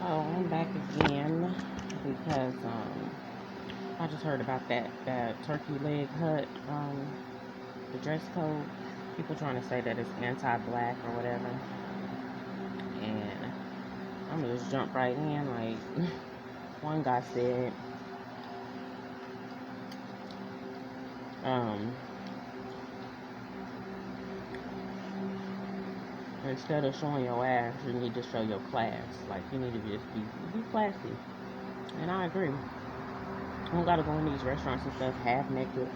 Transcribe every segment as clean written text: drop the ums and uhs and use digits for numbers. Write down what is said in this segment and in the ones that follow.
Oh, I'm back again because I just heard about that turkey leg hut, the dress code. People trying to say that it's anti-black or whatever, and I'm gonna just jump right in. Like one guy said, um, instead of showing your ass, you need to show your class. Like you need to just be classy, and I agree. I don't gotta go in these restaurants and stuff half naked.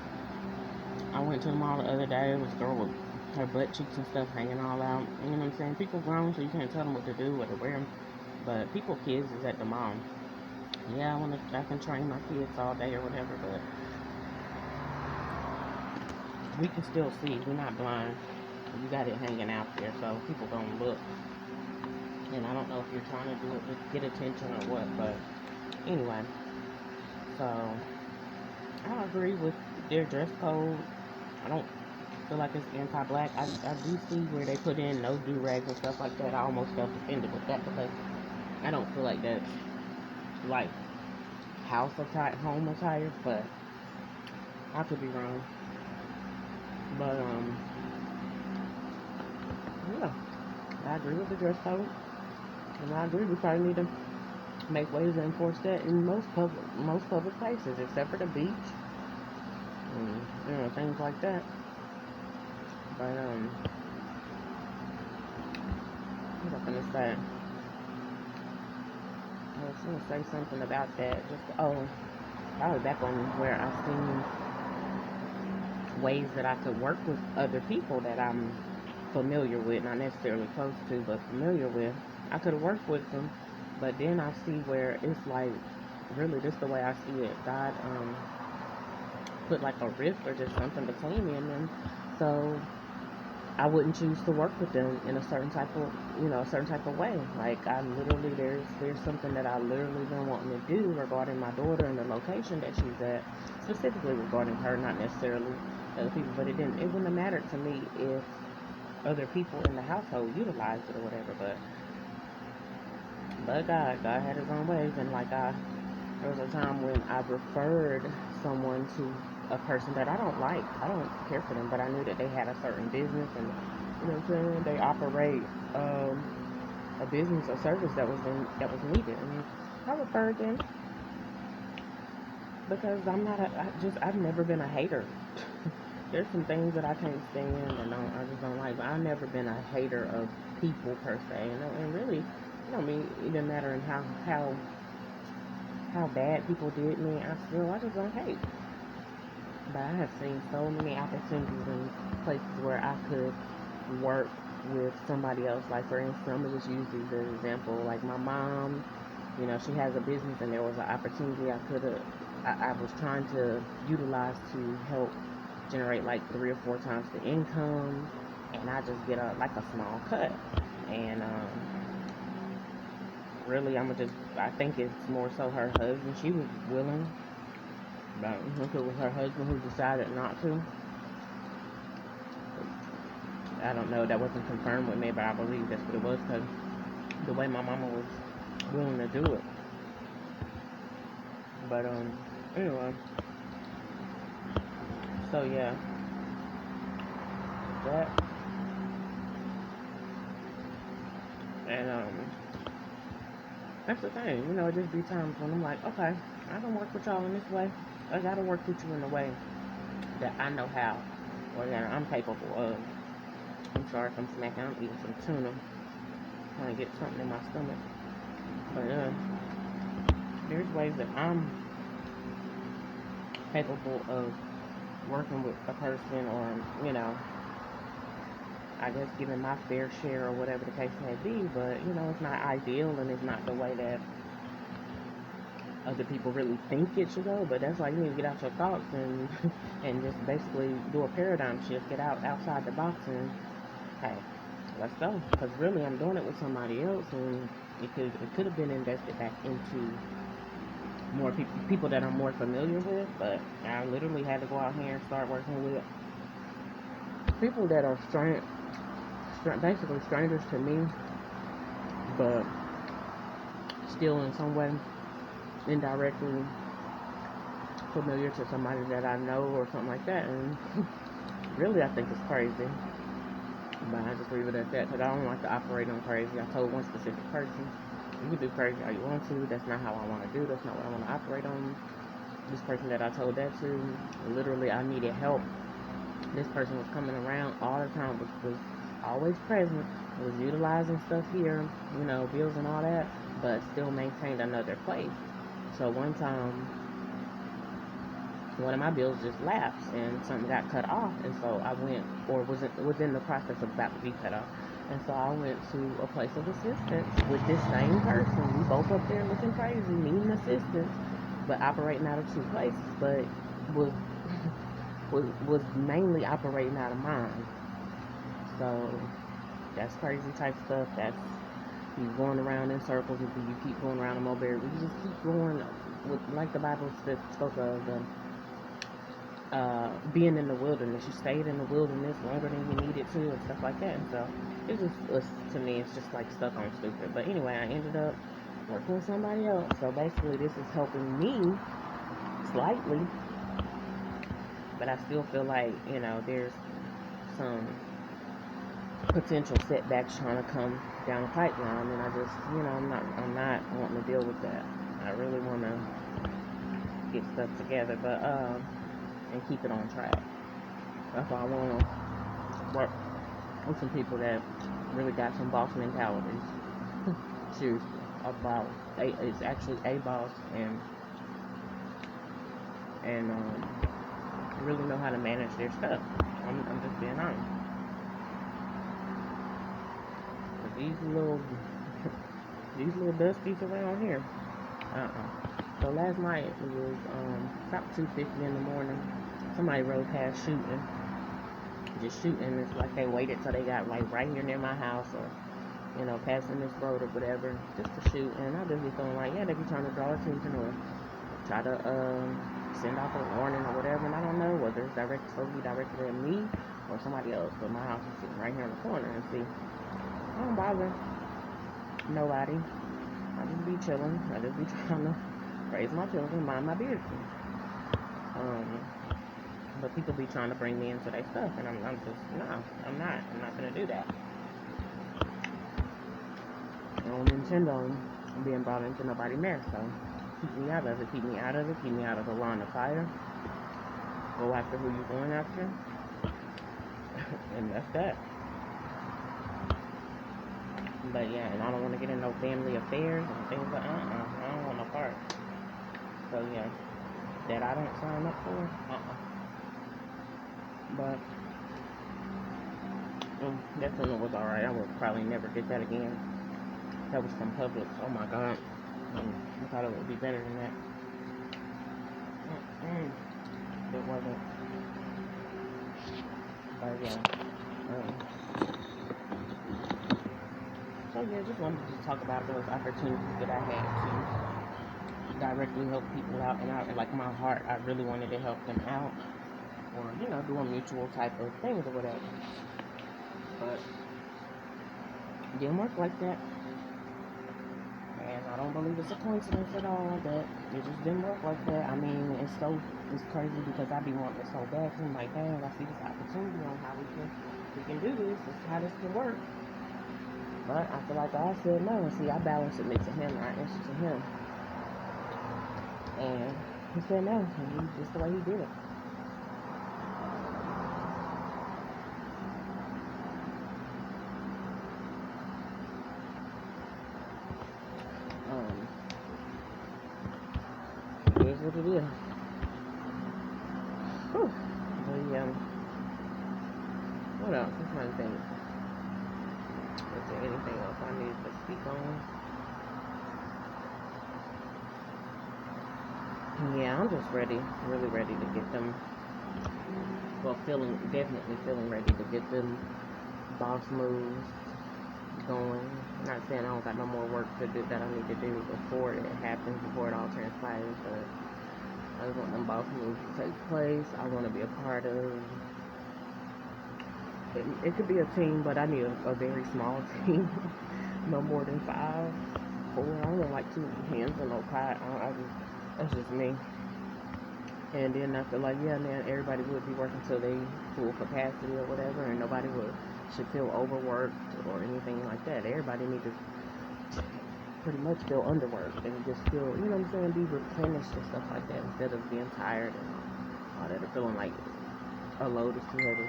I went to the mall the other day. It was a girl with her butt cheeks and stuff hanging all out. You know what I'm saying? People grown, so you can't tell them what to do, what to wear. But people, kids is at the mall. Yeah, I can train my kids all day or whatever, but we can still see. We're not blind. You got it hanging out there, so people gonna look. And I don't know if you're trying to do it to get attention or what, but anyway. So I agree with their dress code. I don't feel like it's anti-black. I do see where they put in no do-rags and stuff like that. I almost felt offended with that because I don't feel like that's like house attire, home attire, but I could be wrong. But yeah, I agree with the dress code, and I agree we probably need to make ways to enforce that in most public places, except for the beach and things like that. But what was I gonna say? I was gonna say something about that. Just probably back on where I've seen ways that I could work with other people that I'm familiar with, not necessarily close to, but familiar with. I could have worked with them, but then I see where it's like, really, just the way I see it. God put like a rift or just something between me and them, so I wouldn't choose to work with them in a certain type of, a certain type of way. Like I literally, there's something that I literally been wanting to do regarding my daughter and the location that she's at, specifically regarding her, not necessarily other people. But it wouldn't have mattered to me if other people in the household utilized it or whatever. But God had His own ways, and there was a time when I referred someone to a person that I don't like. I don't care for them, but I knew that they had a certain business, and you know what I'm saying. They operate um, a business or service that was needed, and I referred them because I've never been a hater. There's some things that I can't stand, and I just don't like. But I've never been a hater of people per se, and really, it doesn't matter in how bad people did me. I just don't hate. But I have seen so many opportunities in places where I could work with somebody else. Like for instance, I'm gonna just use these as an example. Like my mom, she has a business, and there was an opportunity I was trying to utilize to help generate like 3 or 4 times the income, and I just get a small cut. And really, I think it's more so her husband. She was willing, but if it was her husband who decided not to, I don't know. That wasn't confirmed with me, but I believe that's what it was because the way my mama was willing to do it. But anyway, so yeah, that and that's the thing. It just be times when I'm like, okay, I can work with y'all in this way. I gotta work with you in a way that I know how, or that I'm capable of. I'm sorry if I'm smacking. I'm eating some tuna, trying to get something in my stomach. But there's ways that I'm capable of working with a person, or I guess giving my fair share or whatever the case may be. But it's not ideal, and it's not the way that other people really think it should go. But that's why you need to get out your thoughts and and just basically do a paradigm shift, get outside the box, and hey, let's go. Because really, I'm doing it with somebody else, and it could have been invested back into more people that I'm more familiar with. But I literally had to go out here and start working with people that are basically strangers to me, but still in some way indirectly familiar to somebody that I know or something like that. And really, I think it's crazy. But I just leave it at that because I don't like to operate on crazy. I told one specific person, you can do crazy how you want to. That's not how I want to do. That's not what I want to operate on. This person that I told that to, literally, I needed help. This person was coming around all the time, was always present, was utilizing stuff here, bills and all that, but still maintained another place. So one time, one of my bills just lapsed and something got cut off, and so I went, or was in the process of about to be cut off, and so I went to a place of assistance with this same person. We both up there looking crazy, needing assistance, but operating out of two places, but was was mainly operating out of mine. So that's crazy type stuff. That's you going around in circles, and you keep going around the mulberry. We just keep going with, like the Bible spoke of. Being in the wilderness, you stayed in the wilderness longer than you needed to, and stuff like that. And so to me, it's just like stuck on stupid. But anyway, I ended up working with somebody else. So basically, this is helping me slightly, but I still feel like there's some potential setbacks trying to come down the pipeline, and I just I'm not wanting to deal with that. I really want to get stuff together, but and keep it on track. That's why I want to work with some people that really got some boss mentalities. Seriously, about it's actually a boss and really know how to manage their stuff. I'm just being honest. But these little dusties around here. So last night it was about 2:50 in the morning. Somebody rode past just shooting. It's like they waited till they got like right here near my house, or passing this road or whatever, just to shoot. And I just be feeling like, yeah, they be trying to draw attention or try to send off a warning or whatever. And I don't know whether it's supposed to be directed at me or somebody else. But my house is sitting right here in the corner, and see, I don't bother nobody. I just be chilling. I just be trying to raise my children, mind my business. But people be trying to bring me into their stuff, and I'm just, no, I'm not gonna do that. I don't intend on being brought into nobody's mess, so keep me out of it, keep me out of it, keep me out of the line of fire. Go after who you're going after, and that's that. But yeah, and I don't want to get in no family affairs and things like I don't want no part. So yeah, that I don't sign up for, But that one was alright. I would probably never get that again. That was from Publix. Oh my god. I thought it would be better than that. It wasn't. But yeah. So yeah, just wanted to talk about those opportunities that I had to directly help people out, and like my heart, I really wanted to help them out, or do a mutual type of things or whatever. But it didn't work like that, and I don't believe it's a coincidence at all that it just didn't work like that. I mean, it's crazy because I be wanting it so bad. So I'm like, dang, I see this opportunity on how we can do this. This is how this can work. But I feel like God said no. And see, I balanced it to him. I answered to him. And he said no. And just the way he did it. It is what it is. Whew. But, what else? I'm trying to think. Is there anything else I need to speak on? Yeah, I'm just ready, really ready to get them, definitely feeling ready to get them boss moves going. I'm not saying I don't got no more work to do that I need to do before it happens, before it all transpires, but I just want them boss moves to take place. I want to be a part of it. Could be a team, but I need a very small team, no more than 5. 4. I don't like 2 hands and no cot. That's just me. And then I feel like, yeah, man, everybody would be working till they full capacity or whatever, and nobody should feel overworked or anything like that. Everybody needs to pretty much feel underworked and just feel, you know what I'm saying, be replenished and stuff like that instead of being tired and all that, or feeling like a load is too heavy.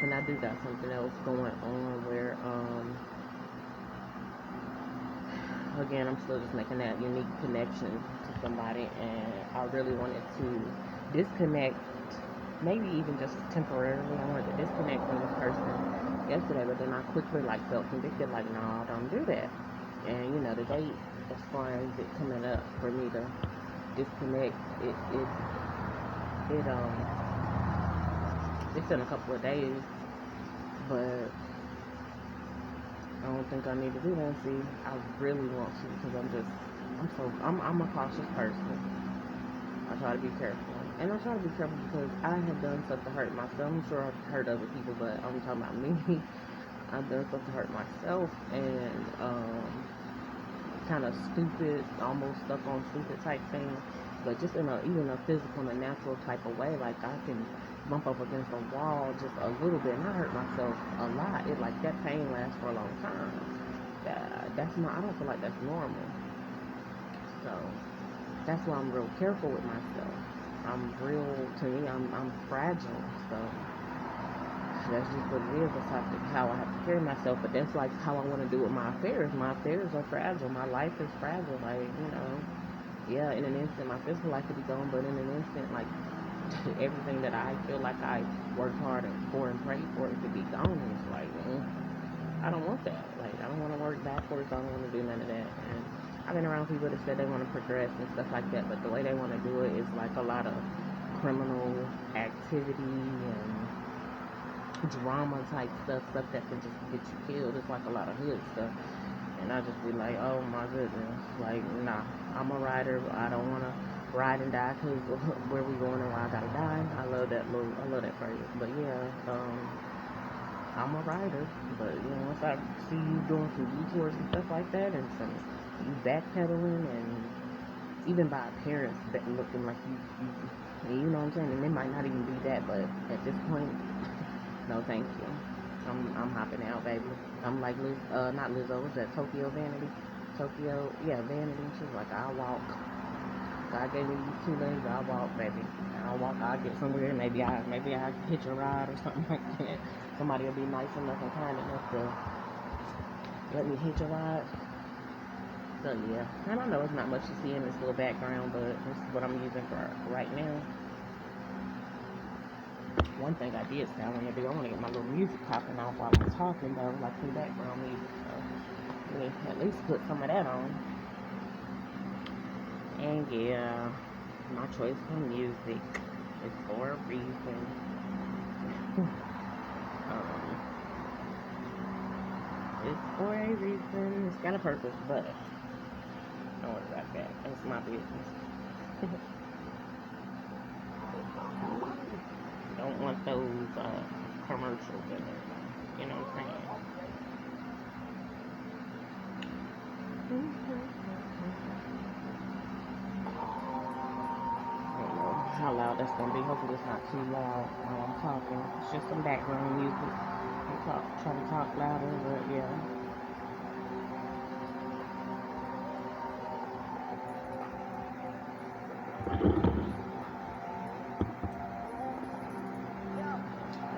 And I do got something else going on where, again, I'm still just making that unique connection to somebody, and I really wanted to disconnect, maybe even just temporarily. I wanted to disconnect from this person yesterday, but then I quickly like felt convicted, like, no, don't do that. And you know, the date, as far as it coming up for me to disconnect, it it's in a couple of days, but I don't think I need to do that. See, I really want to, because I'm a cautious person. I try to be careful, and I try to be careful because I have done stuff to hurt myself. I'm sure I've hurt other people, but I'm talking about me. I've done stuff to hurt myself, and kind of stupid, almost stuck on stupid type things, but just in even a physical and a natural type of way. Like, I can bump up against a wall just a little bit, and I hurt myself a lot. It like that pain lasts for a long time. That's not. I don't feel like that's normal. So that's why I'm real careful with myself. To me, I'm fragile. So that's just what it is. That's how I have to carry myself. But that's like how I want to do with my affairs. My affairs are fragile. My life is fragile. Like, yeah, in an instant, my physical life could be gone, but in an instant, like, everything that I feel like I worked hard for and prayed for, it could be gone. And it's like, I don't want that. Like, I don't want to work backwards. I don't want to do none of that. And I've been around people that said they want to progress and stuff like that, but the way they want to do it is like a lot of criminal activity and drama type stuff that can just get you killed. It's like a lot of hood stuff. And I just be like, oh my goodness. Like, nah, I'm a rider. I don't want to ride and die because where we going and why I gotta die. I love that phrase. But yeah, I'm a rider. But, once I see you doing some detours and stuff like that, and some you backpedaling, and even by appearance, that looking like you know what I'm saying? And it might not even be that, but at this point, no, thank you. I'm hopping out, baby. I'm like not Lizzo. What's that? Tokyo Vanity. Tokyo, yeah, Vanity. She's like, I'll walk. God gave me these 2 legs. I'll walk, baby. I'll walk. I'll get somewhere. Maybe I hitch a ride or something like that. Somebody will be nice enough and kind enough to let me hitch a ride. So yeah, and I know it's not much to see in this little background, but this is what I'm using for right now. One thing I did say I want to do, I want to get my little music popping off while I'm talking, though, like some background music. So let me at least put some of that on. And yeah, my choice for music is for a reason. It's for a reason. It's got a purpose, but don't worry about that. It's my business. Don't want those commercials in there. You know what I'm saying? I don't know how loud that's gonna be. Hopefully it's not too loud while I'm talking. It's just some background music. Try to talk louder, but yeah.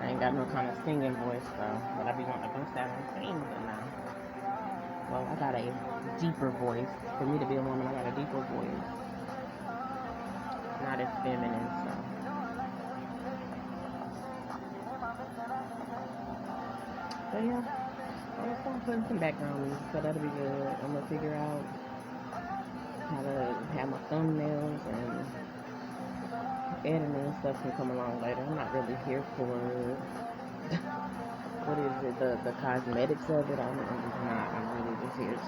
I ain't got no kind of singing voice though, but I be wanting to bust out and sing, but nah. Well, I got a deeper voice. For me to be a woman, I got a deeper voice. Not as feminine, so. But yeah, I'm just gonna put some background music, so that'll be good. I'm gonna figure out how to have my thumbnails and editing and stuff can come along later. I'm not really here for what is it, the cosmetics of it. I'm just not. I'm really just here to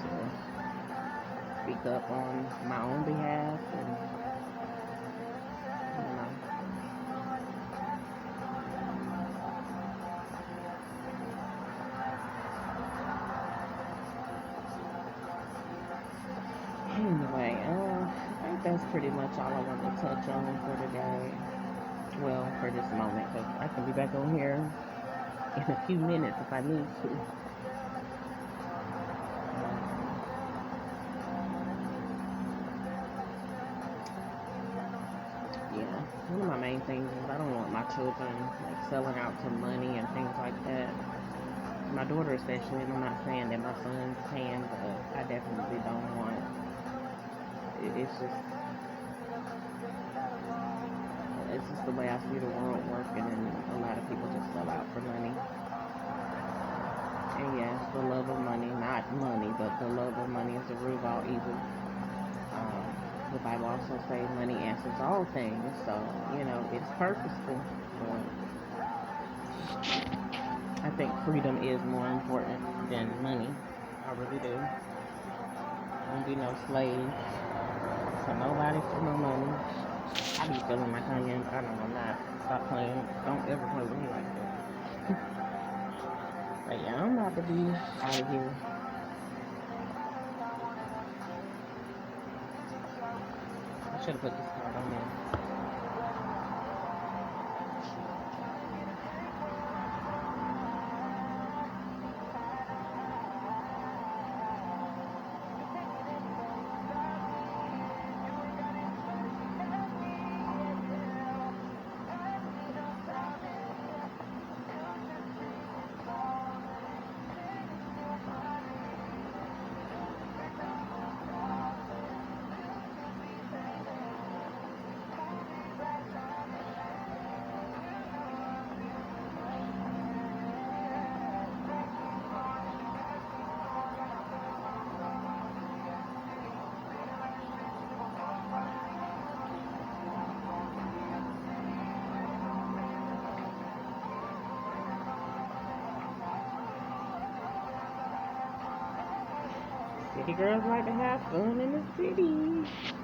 speak up on my own behalf and that's pretty much all I want to touch on for today. Well, for this moment, because I can be back on here in a few minutes if I need to. Yeah, one of my main things is I don't want my children like selling out to money and things like that. My daughter especially, and I'm not saying that my sons can, but I definitely don't want. It's just the way I see the world working, and a lot of people just sell out for money. And yes, the love of money, not money, but the love of money is the root of all evil. Um, the Bible also says money answers all things, so it's purposeful. But I think freedom is more important than money. I really do. I won't be no slave to nobody for no money. I be feeling like I am. I know I'm not. Stop playing. Don't ever play with me like that. But yeah, I'm about to be out of here. I should have put this card on there. City girls like to have fun in the city.